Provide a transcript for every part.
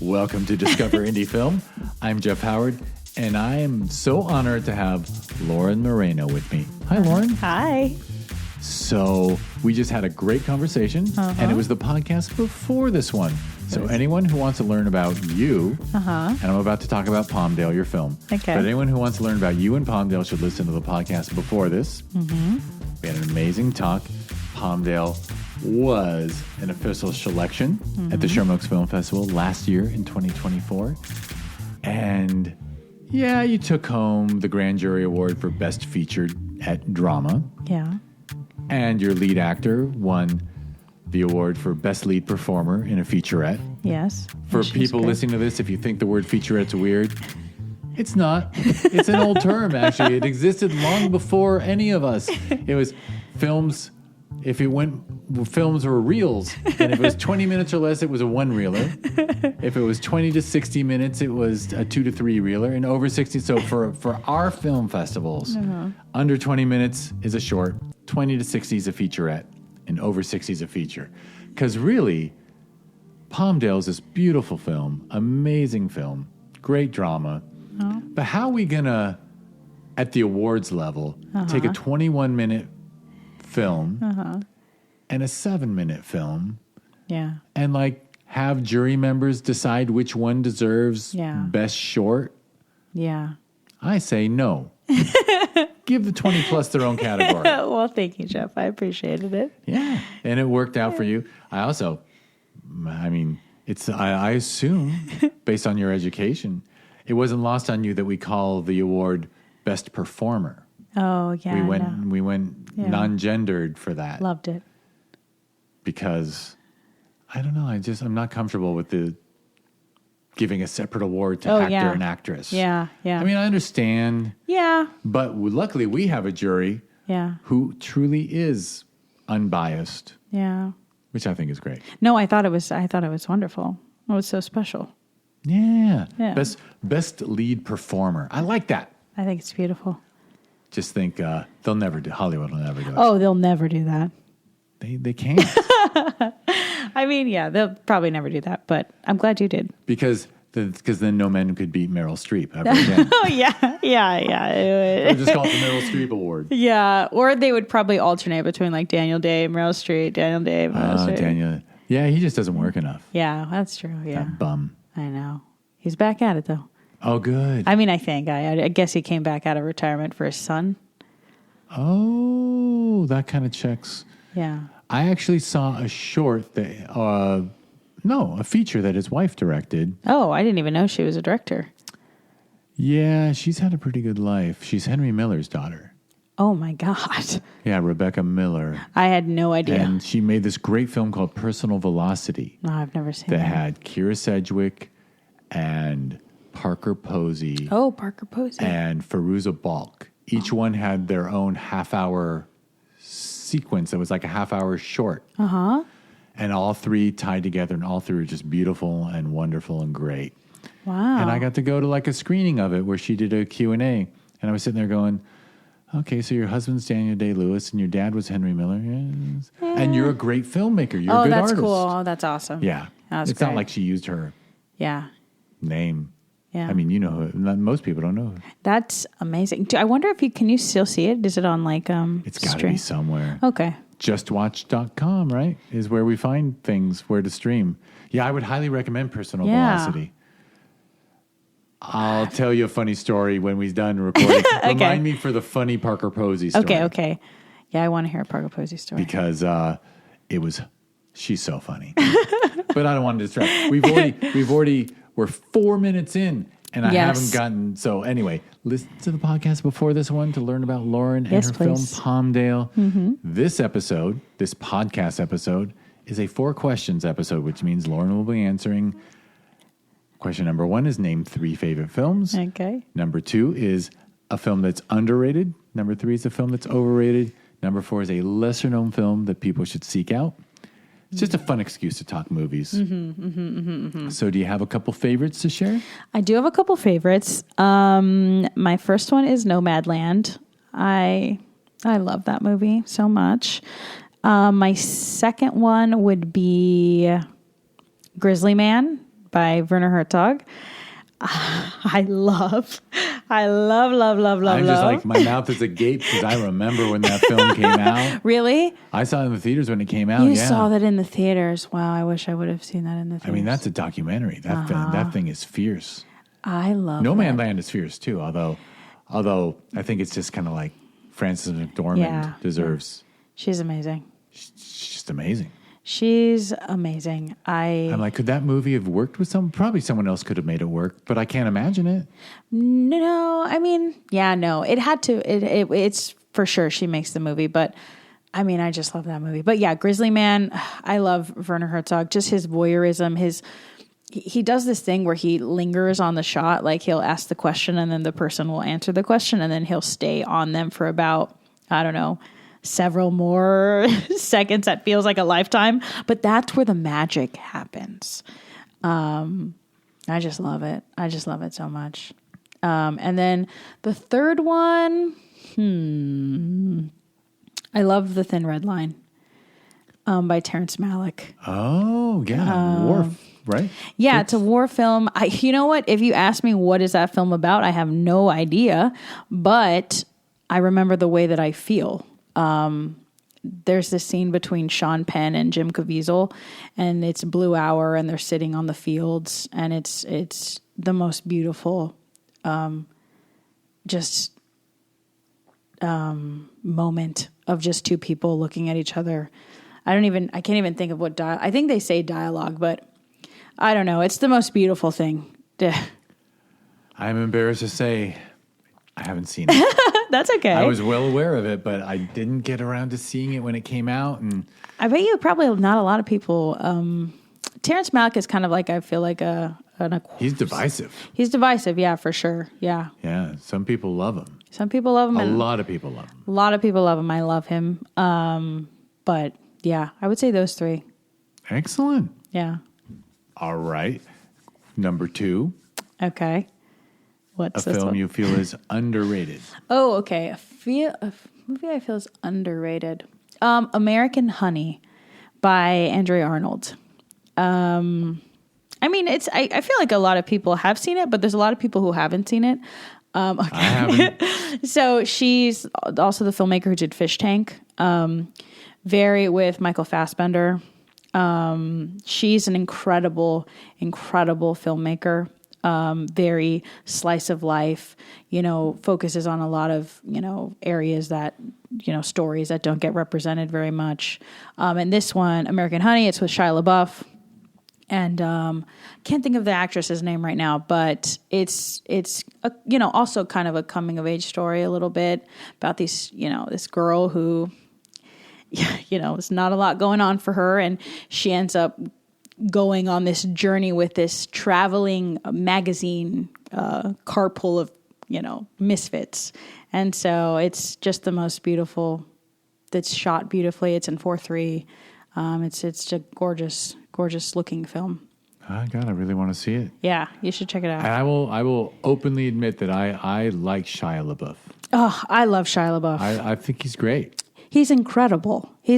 Welcome to Discover Indie Film. I'm Jeff Howard, and I am so honored to have Lauren Moreno with me. Hi, Lauren. Hi. So we just had a great conversation, and it was the podcast before this one. So anyone who wants to learn about you, and I'm about to talk about Palmdale, your film. Okay. But anyone who wants to learn about you and Palmdale should listen to the podcast before this. Mm-hmm. We had an amazing talk. Palmdale was an official selection at the Sherman Oaks Film Festival last year in 2024. And yeah, you took home the Grand Jury Award for Best Featured Drama. Yeah. And your lead actor won the award for Best Lead Performer in a Featurette. Yes. For people listening to this, if you think the word featurette's weird, it's not. It's an old term, actually. It existed long before any of us. It was films. Films were reels, and if it was 20 minutes or less, it was a one-reeler. If it was 20 to 60 minutes, it was a 2 to 3-reeler, and over 60. So for our film festivals, under 20 minutes is a short, 20 to 60 is a featurette, and over 60 is a feature. Because really, Palmdale is this beautiful film, amazing film, great drama. But how are we gonna, at the awards level, take a 21-minute film and a 7-minute film, and have jury members decide which one deserves best short? Yeah, I say no. Give the 20 plus their own category. Well, thank you, Jeff. I appreciated it. Yeah, and it worked out for you. I assume, based on your education, it wasn't lost on you that we call the award Best Performer. Oh, yeah. We went non-gendered for that. Loved it. Because, I don't know, I'm not comfortable with the giving a separate award to actor and actress. Yeah, yeah. I mean, I understand. Yeah. But luckily we have a jury who truly is unbiased. Yeah. Which I think is great. No, I thought it was wonderful. It was so special. Yeah. Best lead performer. I like that. I think it's beautiful. Just think Hollywood will never do it. Oh, they'll never do that. They can't. I mean, yeah, they'll probably never do that, but I'm glad you did. Because then no men could beat Meryl Streep ever again. Oh, yeah. Or just call it the Meryl Streep Award. Yeah, or they would probably alternate between Daniel Day, Meryl Streep, Daniel Day, Meryl Streep. Daniel. Yeah, he just doesn't work enough. Yeah, that's true, yeah. That bum. I know. He's back at it, though. Oh, good. I mean, I think. I guess he came back out of retirement for his son. Oh, that kind of checks. Yeah. I actually saw a short a feature that his wife directed. Oh, I didn't even know she was a director. Yeah, she's had a pretty good life. She's Henry Miller's daughter. Oh, my God. Yeah, Rebecca Miller. I had no idea. And she made this great film called Personal Velocity. No, I've never seen that. That had Kira Sedgwick and Parker Posey. Oh, Parker Posey. And Fairuza Balk. Each one had their own half-hour sequence that was like a half-hour short. And all three tied together, and all three were just beautiful and wonderful and great. Wow. And I got to go to a screening of it where she did a Q&A. And I was sitting there going, okay, so your husband's Daniel Day-Lewis and your dad was Henry Miller. Yes. And you're a great filmmaker. You're a good artist. Oh, that's cool. Oh, that's awesome. Yeah. That's it's great. not like she used her name. Yeah. I mean, you know who. Most people don't know who. That's amazing. I wonder if can you still see it? Is it on It's got to be somewhere. Okay. JustWatch.com, right, is where we find things where to stream. Yeah, I would highly recommend Personal Velocity. I'll tell you a funny story when we're done recording. Okay. Remind me for the funny Parker Posey story. Okay. Yeah, I want to hear a Parker Posey story. Because she's so funny. But I don't want to distract. We're 4 minutes in, and I haven't gotten... So anyway, listen to the podcast before this one to learn about Lauren and her film Palmdale. This podcast episode, is a 4 questions episode, which means Lauren will be answering. Question number 1 is name 3 favorite films. Okay. Number 2 is a film that's underrated. Number 3 is a film that's overrated. Number 4 is a lesser-known film that people should seek out. It's just a fun excuse to talk movies. So do you have a couple favorites to share? I do have a couple favorites. My first one is Nomadland. I love that movie so much. My second one would be Grizzly Man by Werner Herzog. I love. I'm just like, my mouth is agape because I remember when that film came out. Really? I saw it in the theaters when it came out. You saw that in the theaters. Wow, I wish I would have seen that in the theaters. I mean, that's a documentary. That thing is fierce. I love No Man Land is fierce too, although I think it's just kind of like Frances McDormand deserves. Yeah. She's amazing. She's just amazing. She's amazing. I'm like, could that movie have worked with someone? Probably someone else could have made it work, but I can't imagine it. No, I mean, no, it had to. It's for sure she makes the movie, but I mean, I just love that movie. But yeah, Grizzly Man, I love Werner Herzog. Just his voyeurism, he does this thing where he lingers on the shot, like he'll ask the question and then the person will answer the question and then he'll stay on them for about, I don't know, several more seconds. That feels like a lifetime, but that's where the magic happens. I just love it. I just love it so much. And then the third one, I love The Thin Red Line by Terrence Malick. Oh, yeah. War, right? Yeah, it's a war film. You know what? If you ask me what is that film about, I have no idea, but I remember the way that I feel. There's this scene between Sean Penn and Jim Caviezel, and it's Blue Hour, and they're sitting on the fields, and it's the most beautiful, moment of just two people looking at each other. I can't even think of what I think they say dialogue, but I don't know. It's the most beautiful thing. I'm embarrassed to say I haven't seen it. That's okay. I was well aware of it, but I didn't get around to seeing it when it came out. And I bet you probably not a lot of people. Terrence Malick is kind of like, I feel like he's divisive. He's divisive, yeah, for sure. Yeah. Yeah. Some people love him. Some people love him. A lot of people love him. A lot of people love him. I love him. But yeah, I would say those three. Excellent. Yeah. All right. Number 2. Okay. What's a this film one? you feel is underrated? Oh, okay. A movie I feel is underrated. American Honey by Andrea Arnold. I mean, I feel like a lot of people have seen it, but there's a lot of people who haven't seen it. Okay. I haven't. So she's also the filmmaker who did Fish Tank. With Michael Fassbender. She's an incredible filmmaker. Very slice of life, focuses on a lot of, areas that, stories that don't get represented very much. And this one, American Honey, it's with Shia LaBeouf. And can't think of the actress's name right now, but it's also kind of a coming of age story a little bit about this girl who, it's not a lot going on for her, and she ends up going on this journey with this traveling magazine carpool of misfits, and so it's just the most beautiful. It's shot beautifully. It's in 4:3. It's a gorgeous looking film. Oh God, I really want to see it. Yeah, you should check it out. And I will openly admit that I like Shia LaBeouf. Oh, I love Shia LaBeouf. I think he's great. He's incredible. I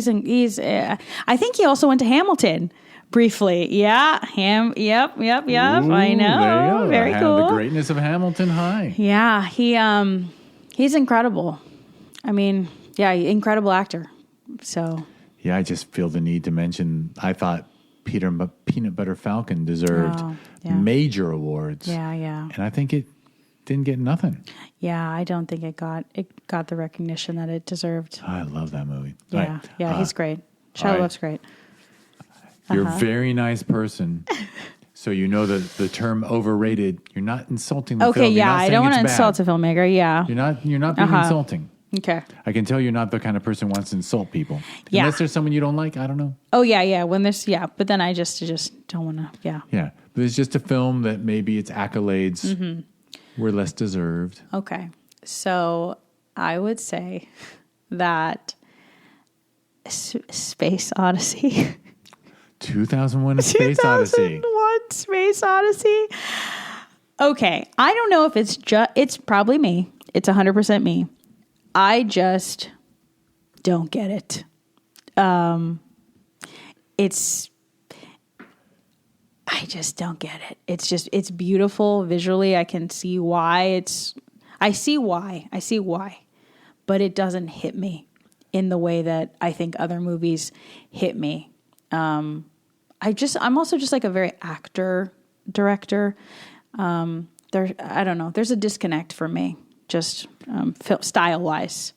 think he also went to Hamilton briefly. Yeah. Yep. Ooh, I know. There you go. Very cool. The greatness of Hamilton High. Yeah. He's incredible. I mean, yeah, incredible actor. So. Yeah, I just feel the need to mention, I thought Peanut Butter Falcon deserved major awards. Yeah. And I think it didn't get nothing. Yeah, I don't think it got the recognition that it deserved. I love that movie. Yeah, right. yeah, he's great. Shia LaBeouf's great. You're a very nice person. So you know the term overrated. You're not insulting the film. Okay, yeah, I don't want to insult a filmmaker. Yeah, you're not being insulting. Okay, I can tell you're not the kind of person who wants to insult people. Yeah, unless there's someone you don't like. I don't know. Oh yeah. When there's but then I just don't want to. Yeah. Yeah, but it's just a film that maybe its accolades were less deserved. Okay, so I would say that Space Odyssey. 2001: A Space Odyssey. 2001: Space Odyssey. Okay, I don't know if it's probably me. It's 100% me. I just don't get it. I just don't get it. It's beautiful visually. I can see why I see why, but it doesn't hit me in the way that I think other movies hit me. I'm also just like a very actor director. I don't know. There's a disconnect for me, just style wise.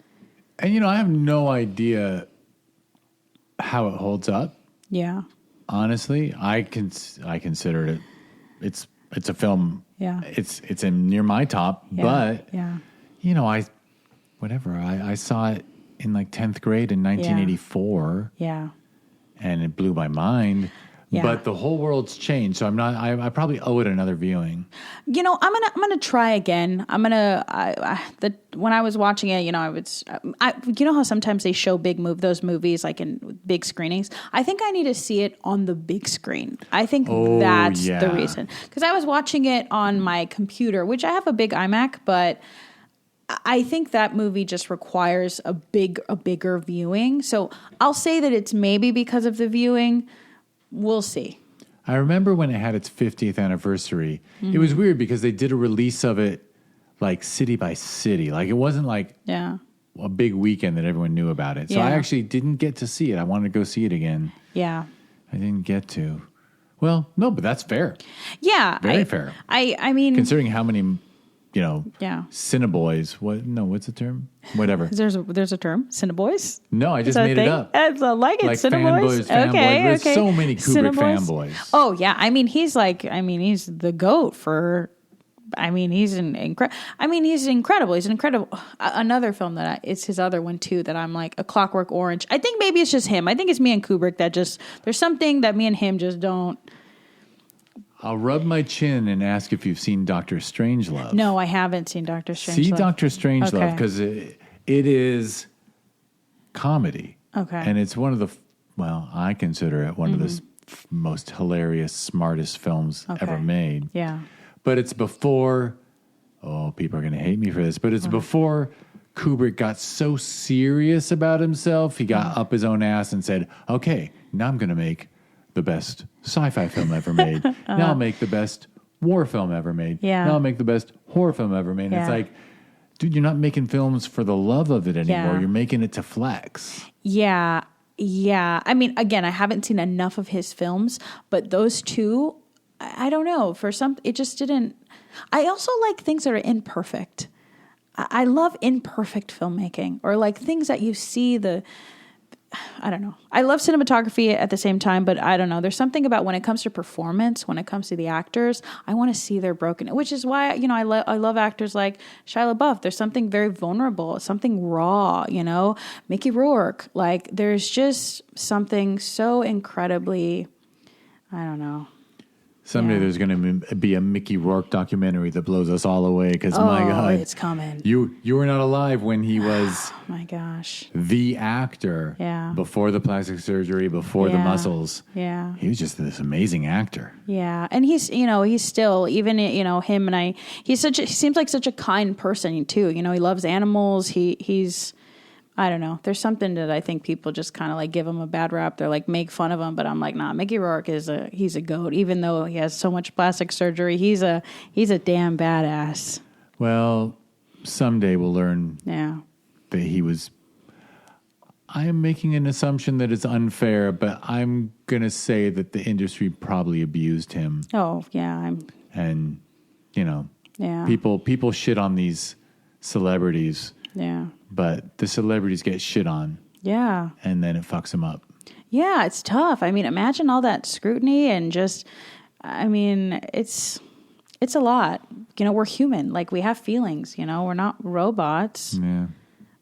And I have no idea how it holds up. Yeah. Honestly, I consider it. It's a film. Yeah. It's in near my top, Yeah. but Yeah. I saw it in like 10th grade in 1984. Yeah. And it blew my mind. Yeah. But the whole world's changed, so I probably owe it another viewing. I'm gonna try again. When I was watching it, how sometimes they show those movies like in big screenings. I think I need to see it on the big screen. I think that's the reason. Because I was watching it on my computer, which I have a big iMac, but I think that movie just requires a bigger viewing. So I'll say that it's maybe because of the viewing. We'll see. I remember when it had its 50th anniversary. Mm-hmm. It was weird because they did a release of it like city by city. Like it wasn't like a big weekend that everyone knew about it. So I actually didn't get to see it. I wanted to go see it again. Yeah. I didn't get to. Well, no, but that's fair. Yeah. Very fair. I mean, considering how many Cineboys. What's the term? Whatever. There's a term, Cineboys? No, I just made it up. I like it, Cineboys. Fanboys. Okay. There's so many Kubrick fanboys. Oh yeah, he's the goat for. He's incredible. He's an incredible. Another film it's his other one too that I'm like, A Clockwork Orange. I think maybe it's just him. I think it's me and Kubrick that there's something that me and him just don't. I'll rub my chin and ask if you've seen Dr. Strangelove. No, I haven't seen Dr. Strangelove. See Dr. Strangelove because it is comedy. Okay. And it's one of the, I consider it one of the most hilarious, smartest films ever made. Yeah. But it's before, people are going to hate me for this, but it's before Kubrick got so serious about himself, he got up his own ass and said, okay, now I'm going to make the best sci-fi film ever made. Now I'll make the best war film ever made. Yeah. Now I'll make the best horror film ever made. Yeah. It's like, dude, you're not making films for the love of it anymore. Yeah. You're making it to flex. Yeah. Yeah. Again, I haven't seen enough of his films, but those two, I don't know. It just didn't. I also like things that are imperfect. I love imperfect filmmaking, or like things that you see I don't know. I love cinematography at the same time, but I don't know. There's something about when it comes to performance, when it comes to the actors, I want to see their broken, which is why, I love actors like Shia LaBeouf. There's something very vulnerable, something raw, Mickey Rourke. Like there's just something so incredibly, I don't know. Someday there's going to be a Mickey Rourke documentary that blows us all away because, my God. It's coming. You were not alive when he was my gosh, the actor before the plastic surgery, before the muscles. Yeah. He was just this amazing actor. Yeah. And he's still, even, him and he seems like such a kind person too. He loves animals. He's, I don't know. There's something that I think people just kind of like give him a bad rap. They're like, make fun of him, but I'm like, nah. Mickey Rourke he's a goat. Even though he has so much plastic surgery, he's a damn badass. Well, someday we'll learn. That he was. I am making an assumption that it's unfair, but I'm gonna say that the industry probably abused him. Oh yeah, people shit on these celebrities. Yeah. But the celebrities get shit on. Yeah. And then it fucks them up. Yeah, it's tough. Imagine all that scrutiny and just, it's a lot. We're human. Like, we have feelings, we're not robots. Yeah.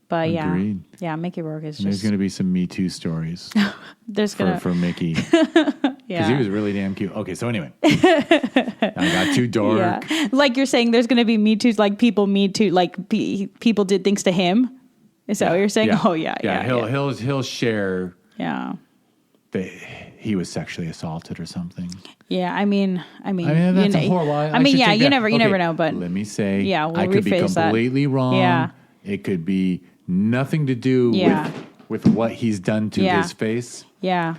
But agreed. Yeah, Mickey Rourke is There's going to be some Me Too stories. For Mickey. Because he was really damn cute. Okay, so anyway. I got too dark. Yeah. Like you're saying, there's going to be Me Too's, like people Me Too, like people did things to him. Is that what you're saying? Yeah. Oh, yeah. He'll share. Yeah. That he was sexually assaulted or something. Yeah, I mean, that's a horrible. You never know. But let me say, I could be completely wrong. Yeah. It could be nothing to do with what he's done to his face. Yeah.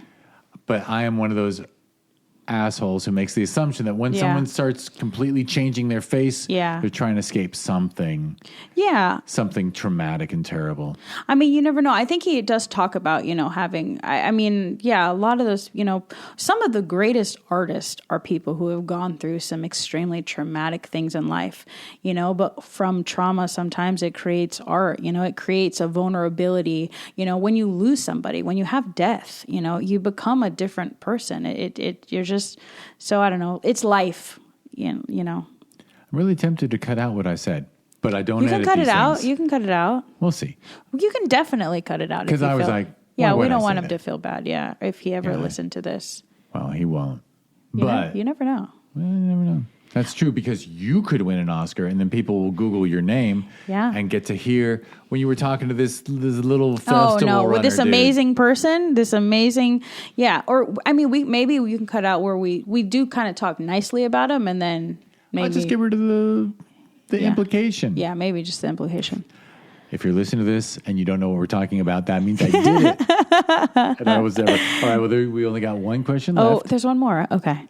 But I am one of those assholes who makes the assumption that when Yeah. someone starts completely changing their face, Yeah. they're trying to escape something traumatic and terrible. I mean, you never know. I think he does talk about, having, I mean, a lot of those, some of the greatest artists are people who have gone through some extremely traumatic things in life, but from trauma, sometimes it creates art, it creates a vulnerability, when you lose somebody, when you have death, you become a different person. You're just, so I don't know. It's life, I'm really tempted to cut out what I said, but I don't. You can edit cut these it out. things. You can cut it out. We'll see. You can definitely cut it out. Because I was like, yeah, why we would I don't say want him that? to feel bad. Yeah, if he ever listened to this. Well, he won't. You But never know. well, you never know. That's true, because you could win an Oscar, and then people will Google your name and get to hear when you were talking to this little festival runner, with this dude. amazing person, or I mean, maybe we can cut out where we do kind of talk nicely about him, and then maybe I'll just get rid of the implication. Yeah, maybe just the implication. If you're listening to this and you don't know what we're talking about, that means I did it. And I was there. All right, well, we only got one question left. Oh, there's one more. Okay.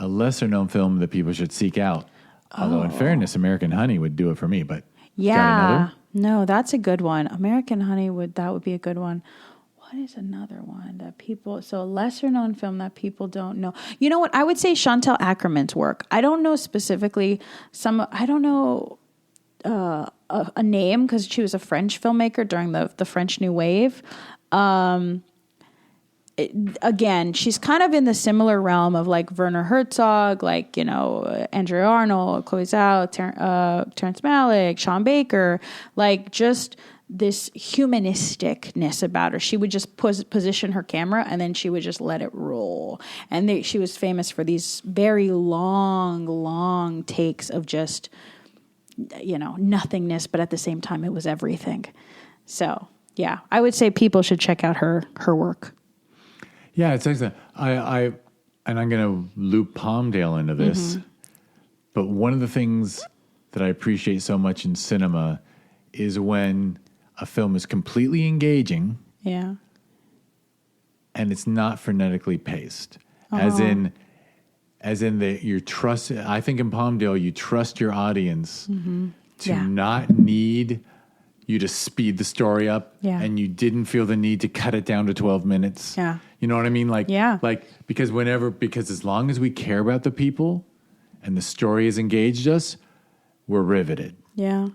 A lesser-known film that people should seek out. Although, in fairness, American Honey would do it for me. But you got another? No, that's a good one. American Honey would be a good one. What is another one that people? So a lesser-known film that people don't know. You know what? I would say Chantal Ackerman's work. I don't know specifically I don't know a name because she was a French filmmaker during the French New Wave. Again, she's kind of in the similar realm of like Werner Herzog, like, Andrea Arnold, Chloe Zhao, Terrence Malick, Sean Baker, like just this humanisticness about her. She would just position her camera and then she would just let it roll. And she was famous for these very long takes of just, nothingness, but at the same time, it was everything. So, yeah, I would say people should check out her work. Yeah, it's excellent. And I'm going to loop Palmdale into this, but one of the things that I appreciate so much in cinema is when a film is completely engaging, yeah, and it's not frenetically paced, as in that you trust. I think in Palmdale, you trust your audience to not need you to speed the story up, and you didn't feel the need to cut it down to 12 minutes. Yeah. You know what I mean? Because as long as we care about the people and the story has engaged us, we're riveted. Yeah.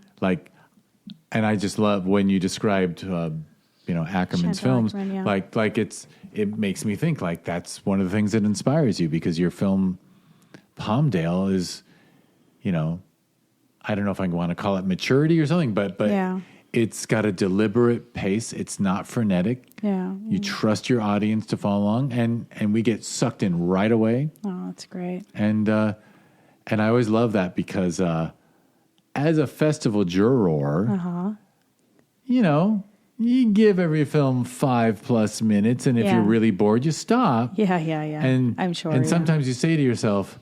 And I just love when you described, Ackerman's films. Ackerman, It makes me think that's one of the things that inspires you, because your film Palmdale is, I don't know if I want to call it maturity or something, but it's got a deliberate pace. It's not frenetic. Yeah. You trust your audience to follow along, and we get sucked in right away. Oh, that's great. And I always love that because as a festival juror, you give every film 5+ minutes, and if you're really bored, you stop. Yeah. And I'm sure. And sometimes you say to yourself,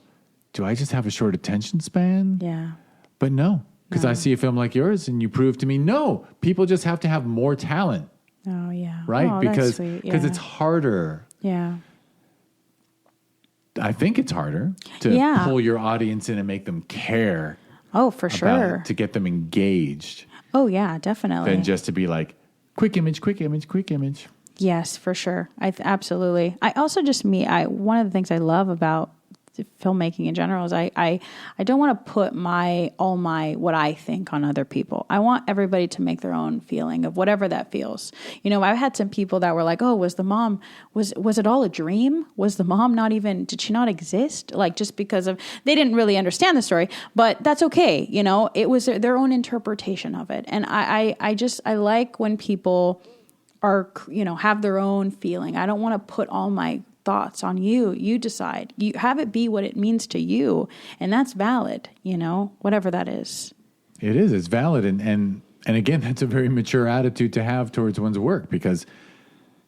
"Do I just have a short attention span?" Yeah. But no, because I see a film like yours, and you prove to me, no, people just have to have more talent. Oh, yeah. Right? Oh, because that's sweet. Yeah. it's harder. Yeah. I think it's harder to pull your audience in and make them care. Oh, for sure. To get them engaged. Oh, yeah, definitely. Than just to be like, quick image, quick image, quick image. Yes, for sure. Absolutely. I also one of the things I love about filmmaking in general is I don't want to put what I think on other people. I want everybody to make their own feeling of whatever that feels. I've had some people that were like, "Oh, was it all a dream? Was the mom did she not exist?" Like, just because they didn't really understand the story, but that's okay. It was their own interpretation of it. And I like when people are, have their own feeling. I don't want to put all my thoughts on you. You decide. You have it be what it means to you, and that's valid, whatever that is. It is. It's valid. And again, that's a very mature attitude to have towards one's work, because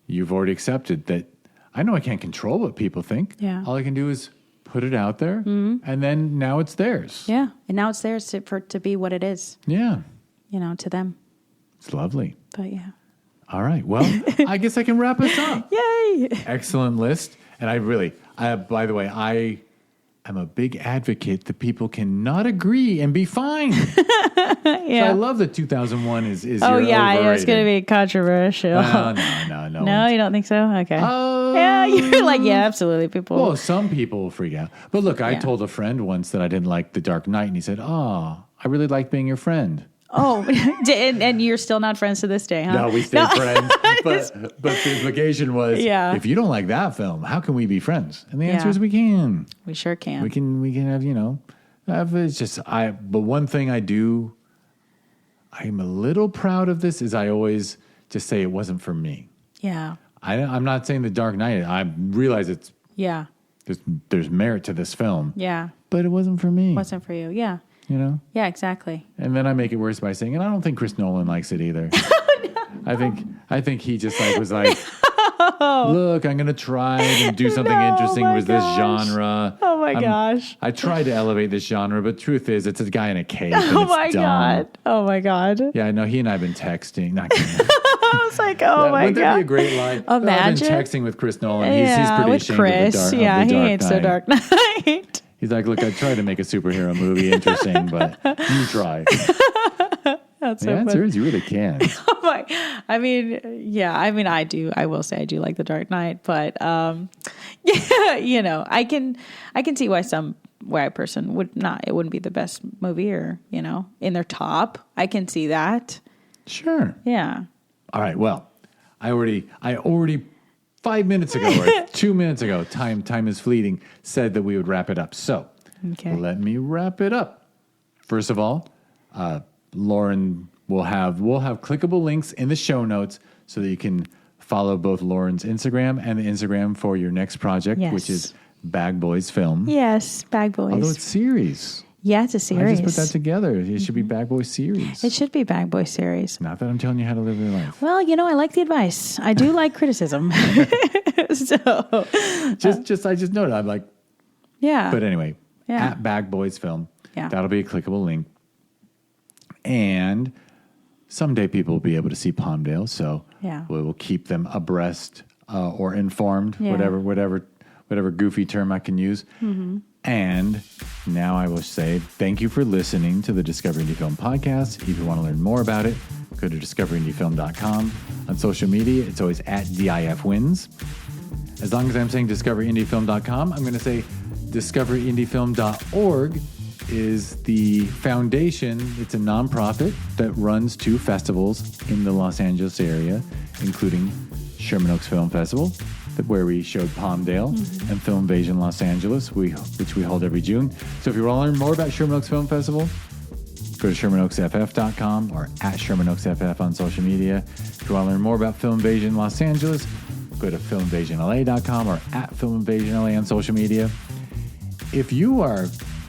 you've already accepted that I know I can't control what people think. Yeah. All I can do is put it out there, and then now it's theirs. Yeah. And now it's theirs to be what it is. Yeah. To them. It's lovely. But yeah. All right. Well, I guess I can wrap us up. Yay! Excellent list. And by the way, I am a big advocate that people cannot agree and be fine. Yeah. So I love that 2001 is Oh, your yeah. overrated. It's going to be controversial. No. No, you don't think so? Okay. Yeah, you're like, yeah, absolutely. People. Well, some people will freak out. But look, I Yeah. told a friend once that I didn't like The Dark Knight, and he said, "Oh, I really like being your friend." Oh, and you're still not friends to this day, huh? No, we stayed friends. But the implication was, Yeah. if you don't like that film, how can we be friends? And the answer Yeah. is we can. We sure can. We can have, it's just, but one thing I'm a little proud of this is I always just say it wasn't for me. Yeah. I'm not saying The Dark Knight. I realize Yeah. there's merit to this film. Yeah. But it wasn't for me. Wasn't for you. Yeah. You know? Yeah, exactly. And then I make it worse by saying, and I don't think Chris Nolan likes it either. I think he just was like, look, I'm going to try and do something interesting with this genre. Oh my gosh. I tried to elevate this genre, but truth is, it's a guy in a cave. Oh my God. Oh my God. Yeah, I know. He and I have been texting. Not kidding. I was like, oh my Wouldn't that God. be a great line? Imagine. I've been texting with Chris Nolan. He's pretty with ashamed Chris. of the Yeah, Dark he Knight. hates The Dark Knight. He's like, look, I tried to make a superhero movie interesting, but you try. That's The so answer funny. is you really can. Oh my, I mean, yeah, I mean, I will say I do like The Dark Knight, but, yeah, you know, I can see why a person would not, it wouldn't be the best movie or, you know, in their top. I can see that. Sure. Yeah. All right. Well, I already 5 minutes ago or 2 minutes ago, time is fleeting, said that we would wrap it up. So Okay. let me wrap it up. First of all, Lauren we'll have clickable links in the show notes so that you can follow both Lauren's Instagram and the Instagram for your next project, Yes. which is Bag Boys Film. Yes. Bag Boys. Although it's series. Yeah, it's a I series. just put that together. It should be Bag Boys series. It should be Bag Boys series. Not that I'm telling you how to live your life. Well, you know, I like the advice. I do like criticism. So, I just noted. I'm like, yeah. but anyway, Yeah. at Bag Boys Film. Yeah. That'll be a clickable link. And someday people will be able to see Palmdale, so Yeah. we will keep them abreast or informed, Yeah. whatever goofy term I can use. Mm-hmm. And now I will say thank you for listening to the Discover Indie Film podcast. If you want to learn more about it, go to discoverindiefilm.com. On social media, it's always at DIFwins. As long as I'm saying discoverindiefilm.com, I'm going to say discoverindiefilm.org is the foundation. It's a nonprofit that runs 2 festivals in the Los Angeles area, including Sherman Oaks Film Festival, where we showed Palmdale, and Film Invasion Los Angeles, which we hold every June. So if you want to learn more about Sherman Oaks Film Festival, go to ShermanOaksFF.com or at ShermanOaksFF on social media. If you want to learn more about Film Invasion Los Angeles, go to FilmInvasionLA.com or at FilmInvasionLA on social media. If you are,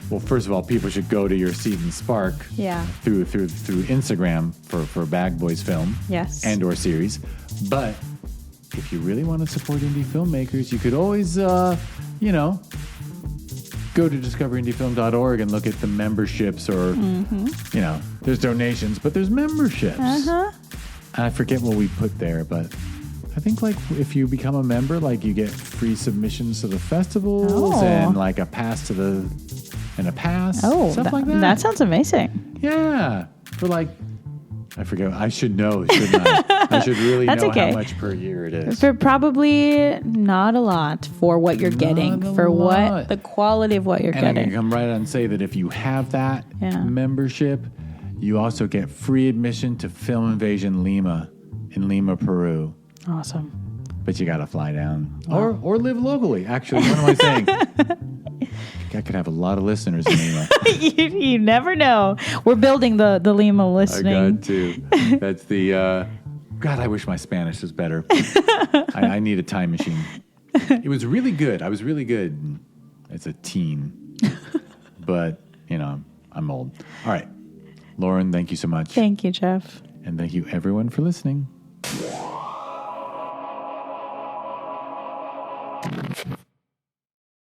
well, first of all, people should go to your Seed and Spark through Instagram for Bag Boys Film and or series. But if you really want to support indie filmmakers, you could always, go to discoverindiefilm.org and look at the memberships or, there's donations, but there's memberships. And I forget what we put there, but I think if you become a member, you get free submissions to the festivals and a pass stuff like that. That sounds amazing. Yeah. For I forget. I should know, shouldn't I? I should really know how much per year it is. For probably not a lot for what you're getting, for what the quality of what you're and getting. I can come right out and say that if you have that membership, you also get free admission to Film Invasion Lima in Lima, Peru. Awesome. But you got to fly down or live locally. Actually, what am I saying? I could have a lot of listeners in Lima. you never know. We're building the Lima listening. I got to. That's the. God, I wish my Spanish was better. I need a time machine. It was really good. I was really good as a teen, but I'm old. All right, Lauren, thank you so much. Thank you, Jeff. And thank you everyone for listening.